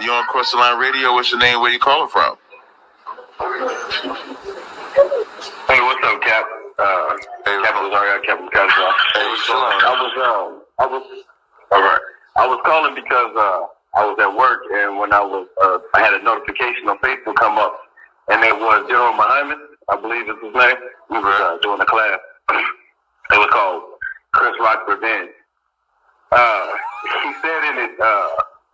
You on Cross the Line Radio? What's your name? Where you calling from? Hey, what's up, Cap? Captain Zaria, Captain Casual. Hey, what's going on? I was calling because I was at work, and when I had a notification on Facebook come up, and it was General Muhammad, I believe is his name. We were doing a class. It was called Chris Rock's Revenge. He said in it,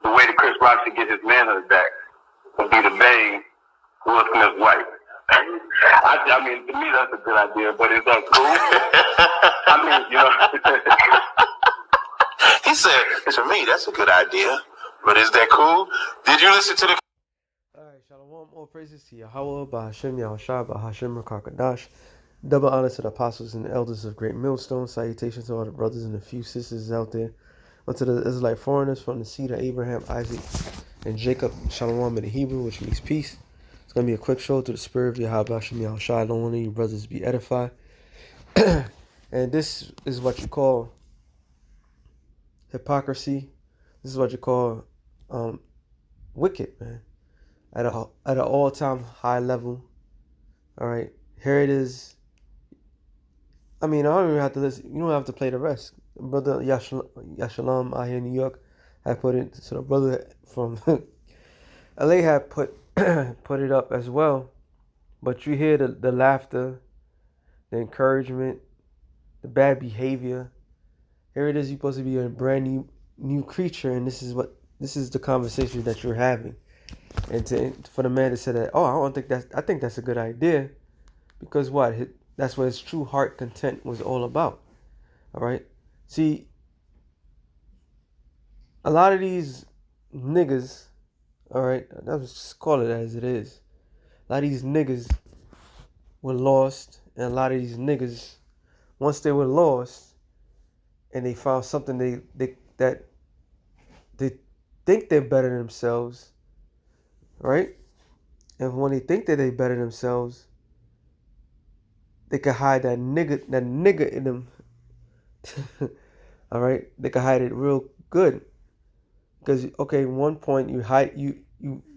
the way that Chris Rock should get his manhood back would be to bang Will Smith's wife. I mean, to me, that's a good idea, but is that cool? I mean, you know. He said, to me, that's a good idea, but is that cool? Did you listen to the... Alright, Shalom, all praises to Yahweh, Bahashem, Yahushua, Bahashem, Rakakadash. Double honor to the apostles and the elders of Great Millstone. Salutations to all the brothers and the few sisters out there. Unto the Israelite foreigners from the seed of Abraham, Isaac, and Jacob. Shalom in the Hebrew, which means peace. It's going to be a quick show to the spirit of Yahweh, Hashem, Yahushua. I don't want any brothers to be edified. And this is what you call hypocrisy. This is what you call wicked, man. At an all-time high level. All right, here it is. I mean, I don't even have to listen. You don't have to play the rest. Brother Yashalam out here in New York had put it. So the brother from LA had put it up as well. But you hear the laughter, the encouragement, the bad behavior. Here it is. You're supposed to be a brand new creature, and this is the conversation that you're having. And for the man to say that, I think that's a good idea, because what? That's what his true heart content was all about. All right. See, a lot of these niggas, all right, let's just call it as it is. A lot of these niggas were lost, and a lot of these niggas, once they were lost, and they found something that they think they're better than themselves, right? And when they think that they're better than themselves, they can hide that nigga in them. All right, they can hide it real good. Because one point you hide you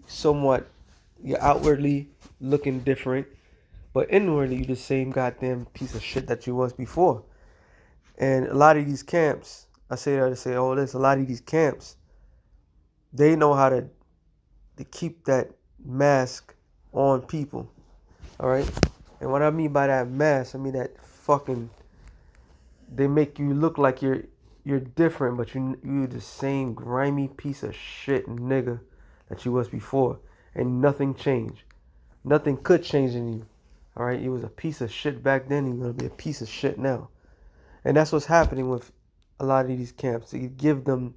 somewhat, you're outwardly looking different, but inwardly you're the same goddamn piece of shit that you was before. And a lot of these camps, a lot of these camps, they know how to keep that mask on people. All right. And what I mean by that mask, I mean that they make you look like you're different, but you're the same grimy piece of shit nigga that you was before. And nothing changed. Nothing could change in you. All right. You was a piece of shit back then. You're going to be a piece of shit now. And that's what's happening with a lot of these camps. You give them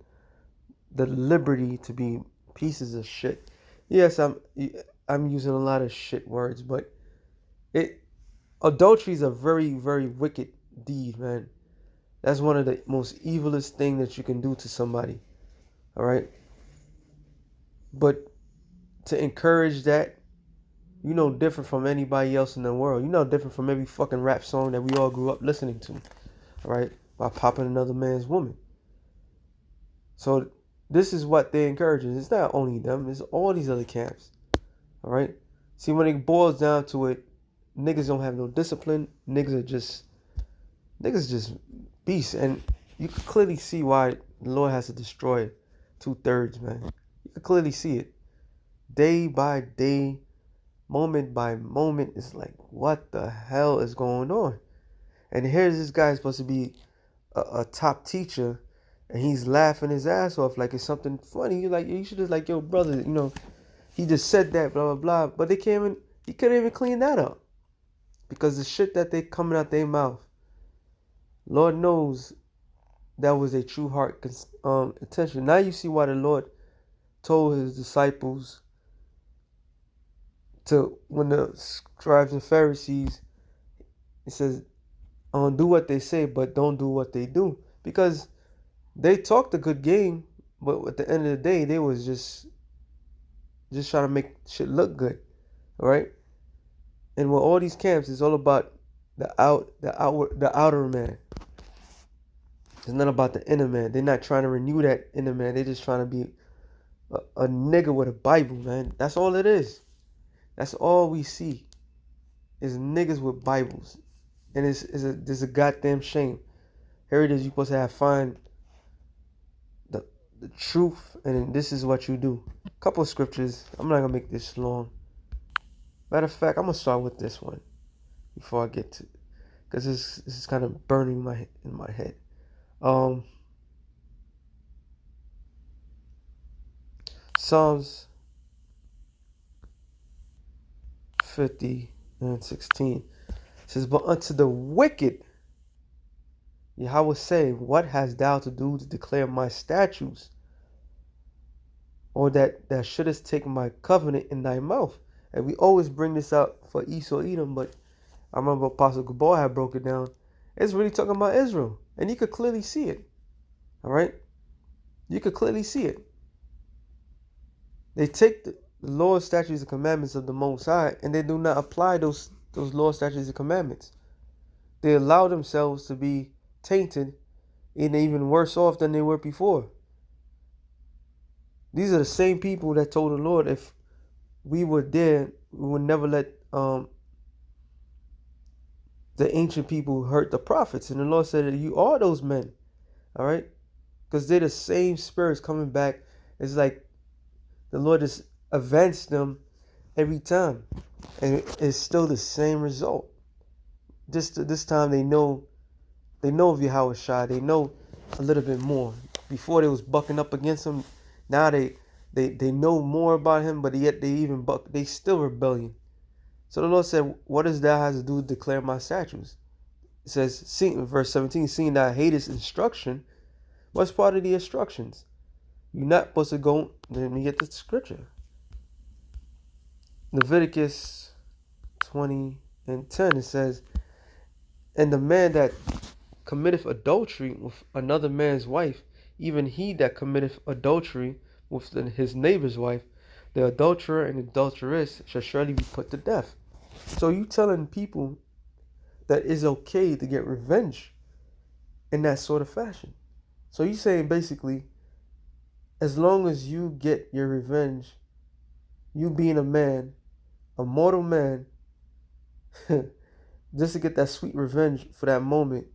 the liberty to be pieces of shit. Yes, I'm using a lot of shit words, but adultery is a very, very wicked deed, man. That's one of the most evilest thing that you can do to somebody. All right. But to encourage that, different from anybody else in the world. Different from every fucking rap song that we all grew up listening to. All right. By popping another man's woman. So this is what they're encouraging. It's not only them. It's all these other camps. All right. See, when it boils down to it, niggas don't have no discipline. Niggas are just beasts. And you can clearly see why the Lord has to destroy 2/3, man. You can clearly see it. Day by day, moment by moment, it's like, what the hell is going on? And here's this guy supposed to be a top teacher, and he's laughing his ass off like it's something funny. You're like, you should just like, yo, brother, he just said that, blah, blah, blah. But he couldn't even clean that up. Because the shit that they coming out their mouth, Lord knows that was a true heart intention. Now you see why the Lord told his disciples when the scribes and Pharisees, he says, do what they say, but don't do what they do. Because they talked a good game, but at the end of the day, they was just trying to make shit look good. All right. And with all these camps, it's all about the outer man. It's not about the inner man. They're not trying to renew that inner man. They're just trying to be a nigga with a Bible, man. That's all it is. That's all we see is niggas with Bibles. And it's a goddamn shame. Here it is, you supposed to find the truth, and then this is what you do. A couple of scriptures. I'm not gonna make this long. Matter of fact, I'm gonna start with this one before I get to, because this is kind of burning in my head. Psalms 50 and 16 says, "But unto the wicked, Yahweh say, what hast thou to do to declare my statutes, or that thou shouldest take my covenant in thy mouth?" And we always bring this up for Esau Edom, but I remember Apostle Gabor had broke it down. It's really talking about Israel, and you could clearly see it. All right, you could clearly see it. They take the laws, statutes, and commandments of the Most High, and they do not apply those laws, statutes, and commandments. They allow themselves to be tainted and even worse off than they were before. These are the same people that told the Lord, if we were there, we would never let the ancient people hurt the prophets. And the Lord said that you are those men. All right? Because they're the same spirits coming back. It's like the Lord just advanced them every time. And it's still the same result. Just this time they know of Yahweh Shai. They know a little bit more. Before they was bucking up against him. Now they know more about him, but yet they still rebellion. So the Lord said, what does that have to do with declare my statutes? It says, verse 17, seeing thou hatest instruction, what's part of the instructions? You're not supposed to go, let me get the scripture. Leviticus 20 and 10, it says, and the man that committeth adultery with another man's wife, even he that committeth adultery with his neighbor's wife, the adulterer and adulteress shall surely be put to death. So you telling people that it's okay to get revenge in that sort of fashion. So you saying basically, as long as you get your revenge, you being a man, a mortal man, just to get that sweet revenge for that moment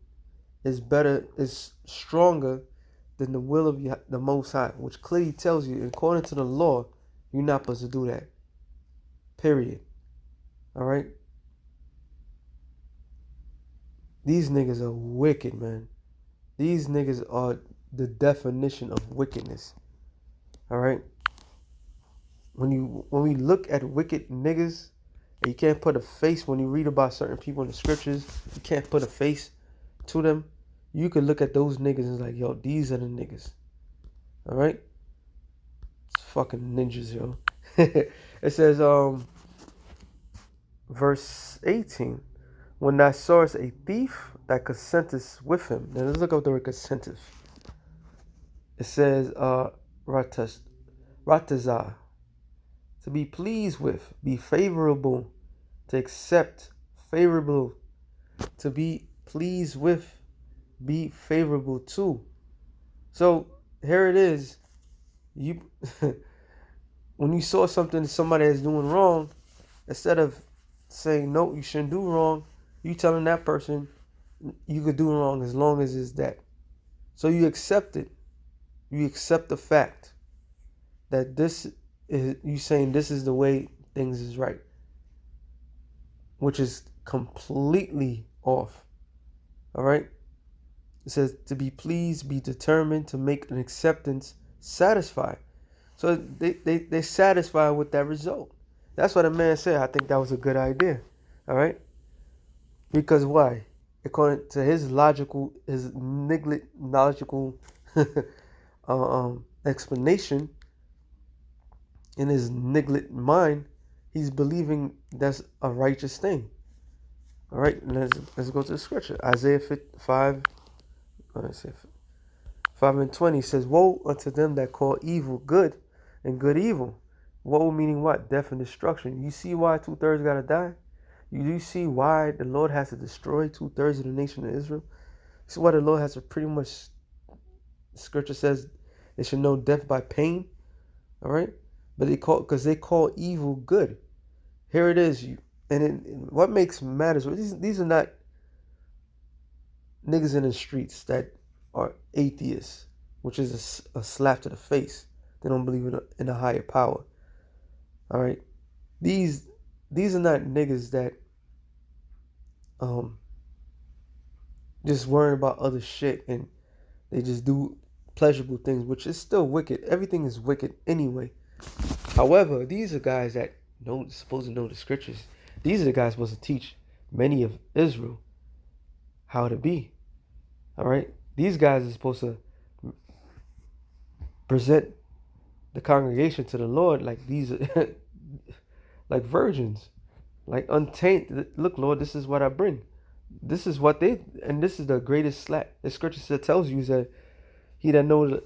is better, is stronger than the will of the Most High, which clearly tells you, according to the law, you're not supposed to do that. Period. All right? These niggas are wicked, man. These niggas are the definition of wickedness. All right? When we look at wicked niggas, and you can't put a face, when you read about certain people in the scriptures, you can't put a face to them. You could look at those niggas and like, yo, these are the niggas. All right? It's fucking ninjas, yo. It says, verse 18, when thou sawest a thief, thou consentest with him. Now let's look up the word consenteth. It says, ratazah, to be pleased with, be favorable, to accept, favorable, to be pleased with, be favorable to. So here it is. You when you saw something somebody is doing wrong, instead of saying no, you shouldn't do wrong, you telling that person you could do wrong as long as it's that. So you accept it. You accept the fact that this is, you saying this is the way things is right, which is completely off. All right? It says to be pleased, be determined, to make an acceptance, satisfy. So they satisfy with that result. That's what a man said. I think that was a good idea. All right? Because why? According to his logical, his knowledgeable explanation, in his neglect mind, he's believing that's a righteous thing. All right, let's go to the scripture. Isaiah 5, 5 and 20 says, woe unto them that call evil good and good evil. Woe meaning what? Death and destruction. You see why 2/3 got to die? You see why the Lord has to destroy 2/3 of the nation of Israel? See why the Lord has to pretty much, scripture says, they should know death by pain. All right, but they call evil good. Here it is, what makes matters. These are not niggas in the streets that are atheists, which is a slap to the face. They don't believe in a higher power. All right, these are not niggas that just worrying about other shit and they just do pleasurable things, which is still wicked. Everything is wicked anyway. However, these are guys that supposed to know the scriptures. These are the guys supposed to teach many of Israel how to be. All right, these guys are supposed to present the congregation to the Lord like these are like virgins, like untainted. Look, Lord, this is what I bring. This is what and this is the greatest slap. The scripture tells you is that he that knows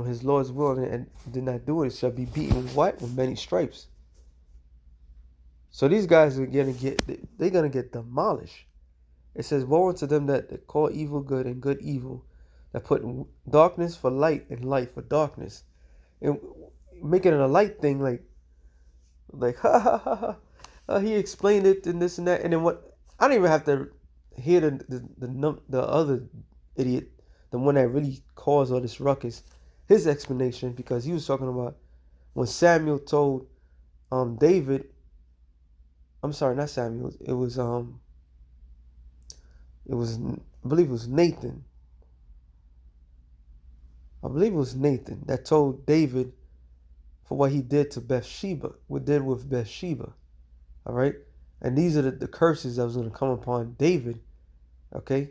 his Lord's will and did not do it shall be beaten with many stripes. So these guys are they're gonna get demolished. It says, woe unto them that call evil good and good evil, that put darkness for light and light for darkness, and making it a light thing, like ha ha ha ha. He explained it and this and that, and then what? I don't even have to hear the other idiot, the one that really caused all this ruckus, his explanation, because he was talking about when Samuel told David. I'm sorry, not Samuel. It was I believe it was Nathan. I believe it was Nathan that told David for what he did to Bathsheba, what did with Bathsheba. All right, and these are the curses that was going to come upon David. Okay,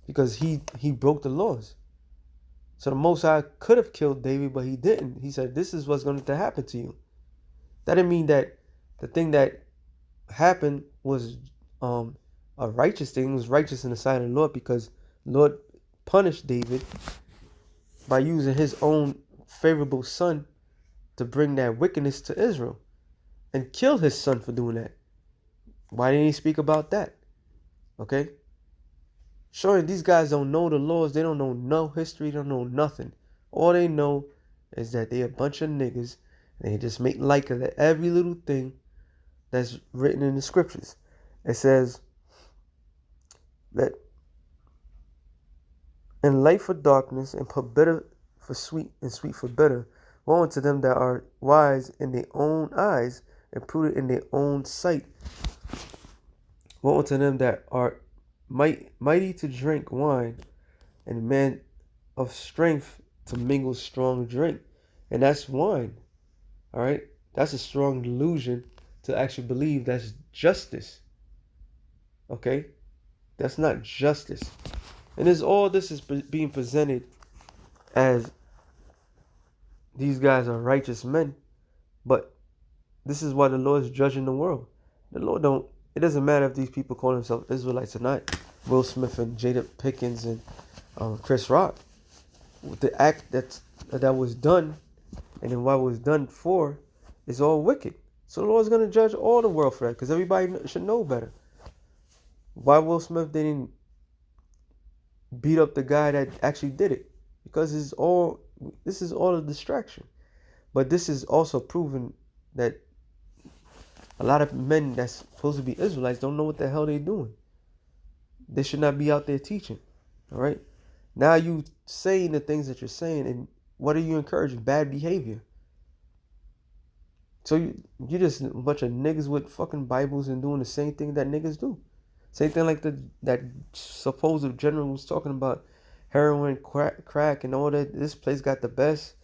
because he broke the laws. So the Most High could have killed David, but he didn't. He said, "This is what's going to happen to you." That didn't mean that the thing that happened was a righteous thing. It was righteous in the sight of the Lord, because the Lord punished David by using his own favorable son to bring that wickedness to Israel and killed his son for doing that. Why didn't he speak about that? Okay? Showing these guys don't know the laws. They don't know no history. They don't know nothing. All they know is that they a bunch of niggas and they just make like of every little thing that's written in the scriptures. It says that in light for darkness and put bitter for sweet and sweet for bitter. Woe unto them that are wise in their own eyes and prudent in their own sight. Woe unto them that are mighty to drink wine, and men of strength to mingle strong drink. And that's wine. All right? That's a strong delusion to actually believe that's justice. Okay? That's not justice. And all this is being presented as these guys are righteous men. But this is why the Lord is judging the world. The Lord it doesn't matter if these people call themselves Israelites or not. Will Smith and Jada Pickens and Chris Rock. The act that was done and then what was done for is all wicked. So the Lord's going to judge all the world for that, because everybody should know better. Why Will Smith didn't beat up the guy that actually did it? Because this is all a distraction. But this is also proven that a lot of men that's supposed to be Israelites don't know what the hell they're doing. They should not be out there teaching. All right? Now you saying the things that you're saying, and what are you encouraging? Bad behavior. So you're just a bunch of niggas with fucking Bibles and doing the same thing that niggas do. Same thing like that supposed general was talking about heroin, crack, and all that. This place got the best,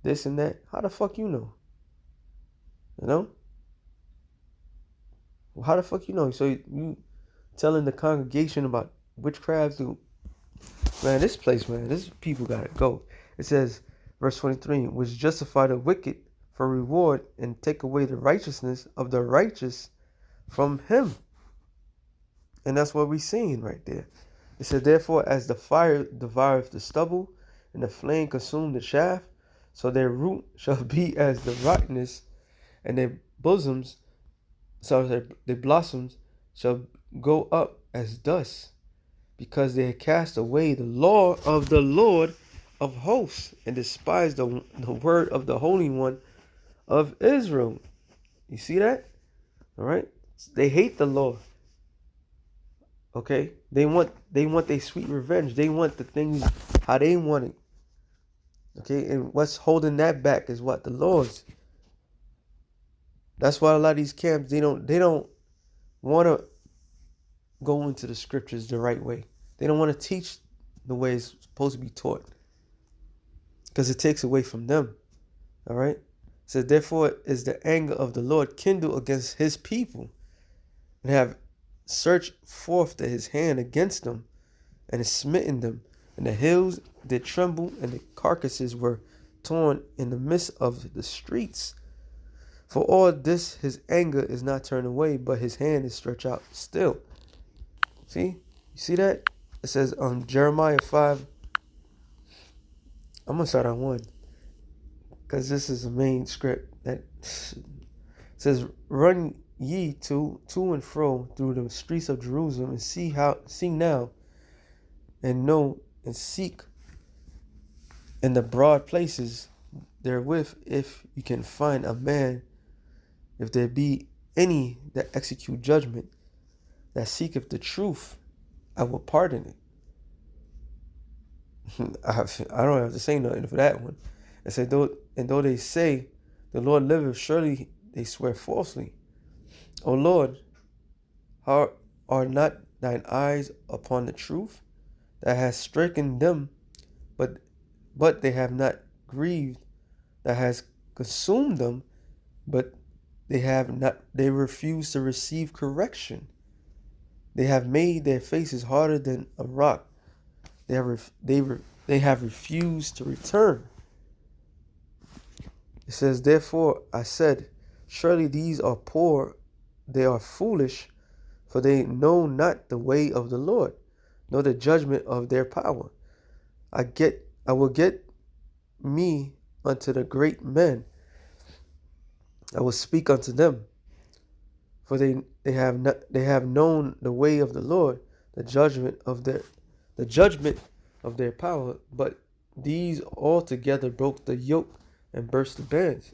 this and that. How the fuck you know? You know? Well, how the fuck you know? So you telling the congregation about witchcrafts? Man, this place, man, this people gotta go. It says, verse 23, which justify the wicked for reward and take away the righteousness of the righteous from him. And that's what we're seeing right there. It said, therefore, as the fire devoureth the stubble and the flame consume the chaff, so their root shall be as the rottenness, and their blossoms shall go up as dust, because they had cast away the law of the Lord of hosts and despised the word of the Holy One of Israel. You see that? All right. They hate the law. Okay. They want their sweet revenge. They want the things how they want it. Okay. And what's holding that back is what? The laws. That's why a lot of these camps they don't want to go into the scriptures the right way. They don't want to teach the way it's supposed to be taught. Because it takes away from them. All right. So therefore is the anger of the Lord kindled against his people, and have searched forth his hand against them, and has smitten them. And the hills did tremble, and the carcasses were torn in the midst of the streets. For all this his anger is not turned away, but his hand is stretched out still. See? You see that? It says Jeremiah 5. I'm going to start on 1. Because this is the main script that says, "Run ye to and fro through the streets of Jerusalem, and see now, and know, and seek in the broad places therewith, if you can find a man, if there be any that execute judgment, that seeketh the truth, I will pardon it." I don't have to say nothing for that one. It said, though they say, "The Lord liveth," surely they swear falsely. O Lord, how are not thine eyes upon the truth? That has stricken them, but they have not grieved. That has consumed them, but they refuse to receive correction. They have made their faces harder than a rock. They have refused to return. It says, "Therefore I said, surely these are poor, they are foolish, for they know not the way of the Lord, nor the judgment of their power. I will get me unto the great men. I will speak unto them, for they have known the way of the Lord, the judgment of their power, but these altogether broke the yoke and burst the bands."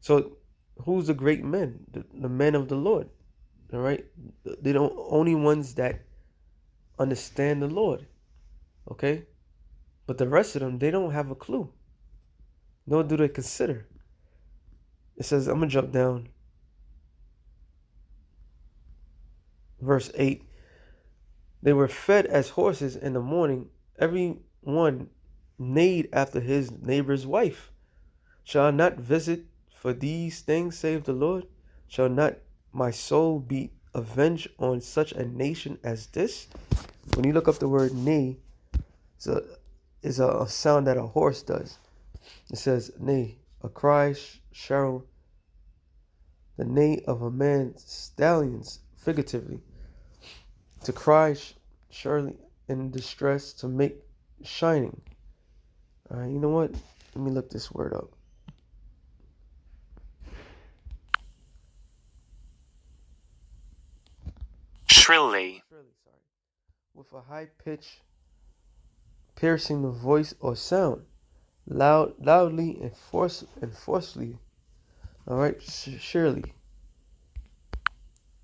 So who's the great men? The men of the Lord. All right. They're the only ones that understand the Lord. Okay. But the rest of them, they don't have a clue. Nor do they consider. It says, I'm going to jump down. Verse 8. "They were fed as horses in the morning. Every one neighed after his neighbor's wife. Shall I not visit for these things, save the Lord? Shall not my soul be avenged on such a nation as this?" When you look up the word neigh, it's a sound that a horse does. It says neigh, a cry, shrill, the neigh of a man's stallions, figuratively. To cry surely in distress, to make shining. All right, you know what? Let me look this word up. Shrilly. Sorry. With a high pitch, piercing the voice or sound, loudly and forcefully. All right, surely.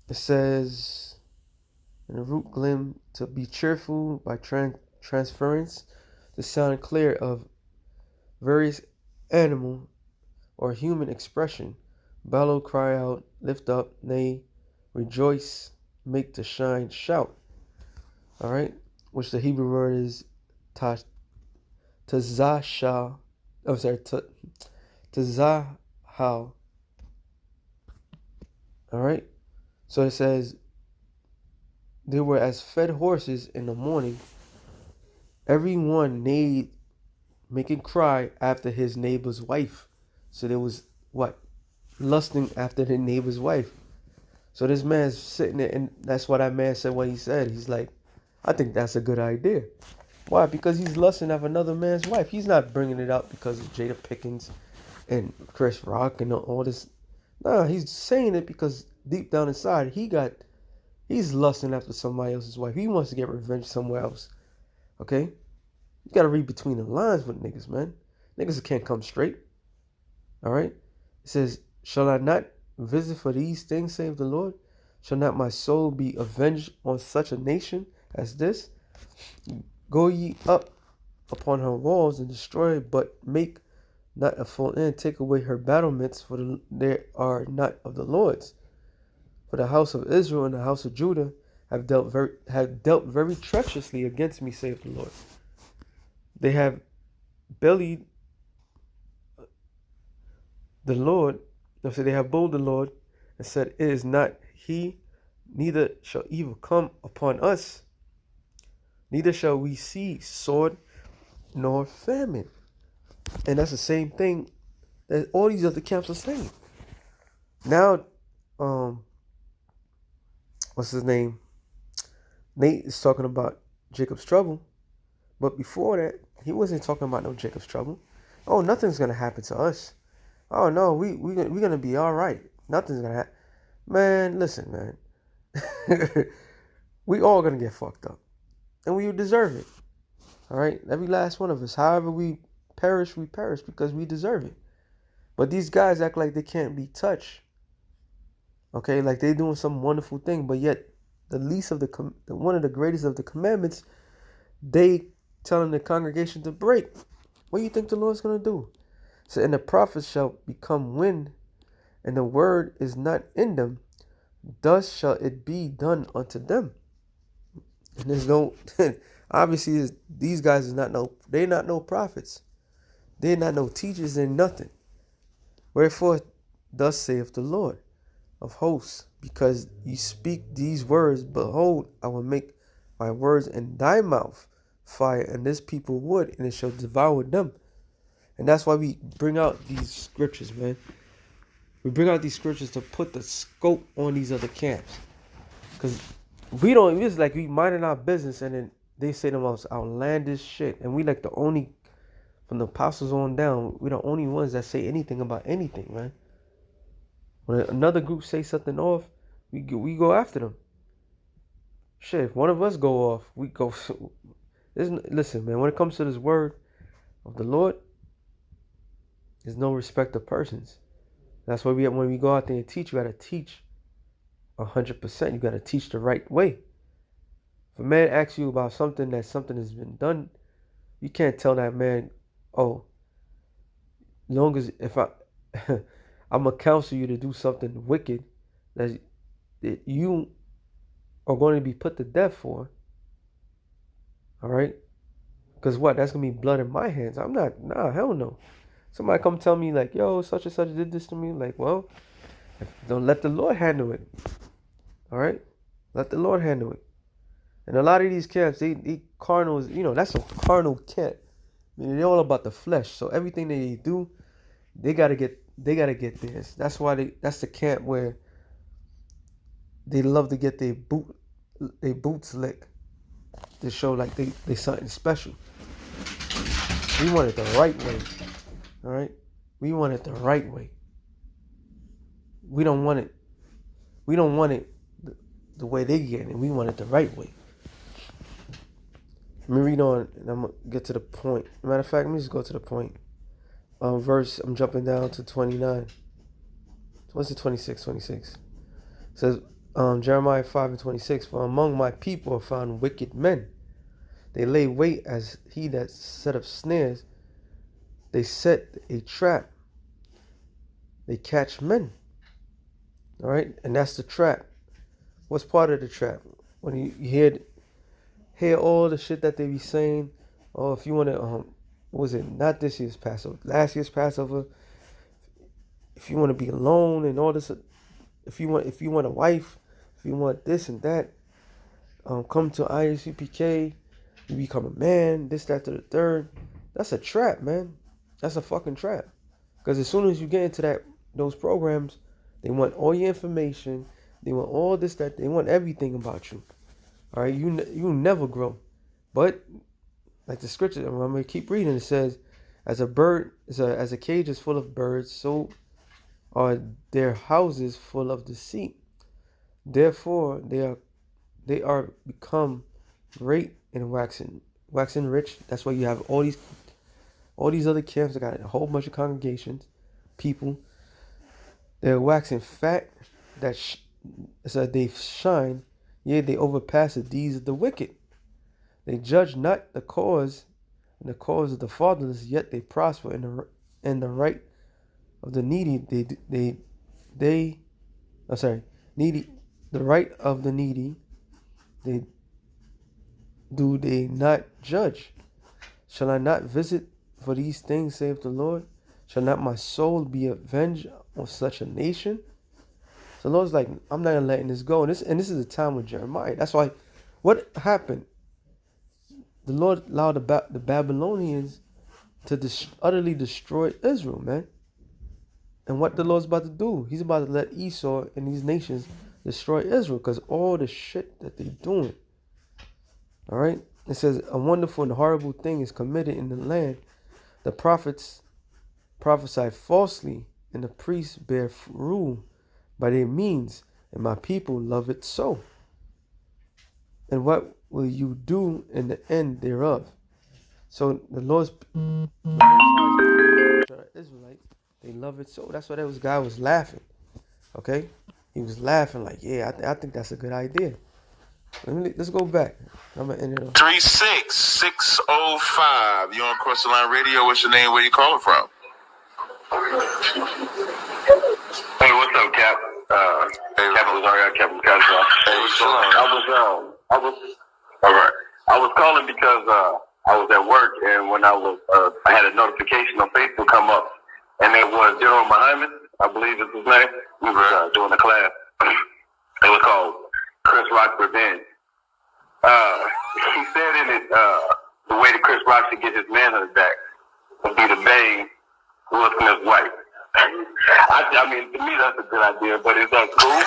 It says in the root glim, to be cheerful by transference, to sound clear of various animal or human expression. Bellow, cry out, lift up, neigh, rejoice, make to shine, shout. All right, which the Hebrew word is tazahal. I'm sorry, tazahal. All right, so it says, "They were as fed horses in the morning. Every one neighed, making cry after his neighbor's wife." So there was what? Lusting after the neighbor's wife. So this man's sitting there, and that's what that man said when he said. He's like, I think that's a good idea. Why? Because he's lusting after another man's wife. He's not bringing it up because of Jada Pickens and Chris Rock and all this. Nah, he's saying it because deep down inside, he's lusting after somebody else's wife. He wants to get revenge somewhere else. Okay? You gotta read between the lines with niggas, man. Niggas can't come straight. All right? It says, shall I not visit for these things, save the Lord? Shall not my soul be avenged on such a nation as this? Go ye up upon her walls and destroy, but make not a full end. Take away her battlements, for they are not of the Lord's. For the house of Israel and the house of Judah have dealt very treacherously against me, saith the Lord. They have bellied the Lord, so they have bold the Lord, and said, it is not he, neither shall evil come upon us, neither shall we see sword nor famine. And that's the same thing that all these other camps are saying. Now, what's his name? Nate is talking about Jacob's trouble. But before that, he wasn't talking about no Jacob's trouble. Oh, nothing's going to happen to us. Oh, no, we're going to be all right. Nothing's going to happen. Man, listen, man. We all going to get fucked up. And we deserve it. All right? Every last one of us. However we perish because we deserve it. But these guys act like they can't be touched. Okay? Like they're doing some wonderful thing. But yet, the least of one of the greatest of the commandments, they telling the congregation to break. What do you think the Lord's going to do? So, and the prophets shall become wind, and the word is not in them. Thus shall it be done unto them. And there's no, obviously these guys they're not no prophets. They're not no teachers, they're nothing. Wherefore, thus saith the Lord of hosts, because you speak these words, behold, I will make my words in thy mouth fire, and this people wood, and it shall devour them. And that's why we bring out these scriptures, man. We bring out these scriptures to put the scope on these other camps. Because it's like we minding our business, and then they say the most outlandish shit. And we like the only, from the apostles on down, we're the only ones that say anything about anything, man. When another group say something off, we go after them. Shit, if one of us go off, we go. Listen, man, when it comes to this word of the Lord, there's no respect of persons. That's why when we go out there and teach, you got to teach 100%. You got to teach the right way. If a man asks you about something has been done, you can't tell that man, oh, long as if I'm going to counsel you to do something wicked that you are going to be put to death for. All right? Because what? That's going to be blood in my hands. Hell no. Somebody come tell me like, yo, such and such did this to me. Like, well, don't let the Lord handle it. All right? Let the Lord handle it. And a lot of these camps, they carnals, that's a carnal camp. I mean, they're all about the flesh. So everything they do, they gotta get theirs. That's why that's the camp where they love to get their boots licked to show like they something special. We want it the right way. All right? We want it the right way. We don't want it the way they get it. We want it the right way. Let me read on, and I'm going to get to the point. Matter of fact, let me just go to the point. Verse, I'm jumping down to 29. What's it, 26? It says, Jeremiah 5:26, for among my people are found wicked men. They lay wait as he that set up snares. They set a trap. They catch men. All right? And that's the trap. What's part of the trap? When you hear all the shit that they be saying, oh, if you want to, what was it? Not this year's Passover, last year's Passover. If you want to be alone and all this, if you want a wife, if you want this and that, come to ISUPK, you become a man, this, that, to the third. That's a trap, man. That's a fucking trap. Because as soon as you get into those programs, they want all your information. They want all this, that. They want everything about you. All right, you never grow. But like the scripture, I'm gonna keep reading. It says, as a cage is full of birds, so are their houses full of deceit. Therefore, they are become great and waxing rich. That's why you have all these other camps that got a whole bunch of congregations, people, They're waxing fat, so that they shine, yea, they overpass the deeds of the wicked. They judge not the cause of the fatherless, yet they prosper in the right of the needy. Needy, the right of the needy. They not judge? Shall I not visit for these things, saith the Lord? Shall not my soul be avenged on such a nation? So the Lord's like, I'm not gonna letting this go. And this is the time with Jeremiah. That's why, what happened? The Lord allowed the Babylonians to utterly destroy Israel, man. And what the Lord's about to do, He's about to let Esau and these nations destroy Israel because all the shit that they're doing. All right? It says, a wonderful and horrible thing is committed in the land. The prophets prophesy falsely, and the priests bear rule by their means, and my people love it so. And what will you do in the end thereof? So the Lord's Israelites, they love it so. That's why that guy was laughing. Okay? He was laughing like, yeah, I think that's a good idea. Let's go back. I'm going to end it off. 36605. You on Cross the Line Radio. What's your name? Where you calling from? Hey, what's up, Cap? Captain Lazari, Captain Castro. Hey, what's going on? I was calling because I was at work, and when I had a notification on Facebook come up, and it was General Muhammad, I believe is his name. We were doing a class. It was called Chris Rock Revenge. He said in it, the way that Chris Rock should get his manhood back would be to bang Will Smith's wife. I mean, to me, that's a good idea, but is that cool?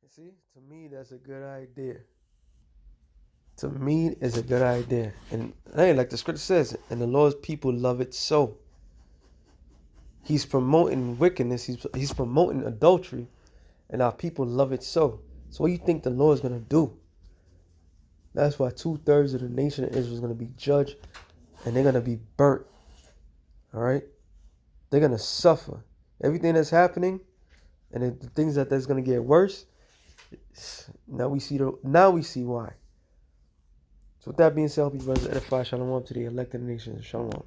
See, to me, that's a good idea. To me, it's a good idea. And hey, like the scripture says, and the Lord's people love it so. He's promoting wickedness. He's promoting adultery, and our people love it so. So what do you think the Lord's going to do? That's why 2/3 of the nation of Israel is going to be judged, and they're going to be burnt. All right? They're going to suffer. Everything that's happening, and the things that's going to get worse, now we see why. So with that being said, I hope you brothers edify. Shalom to the elected nations. Shalom.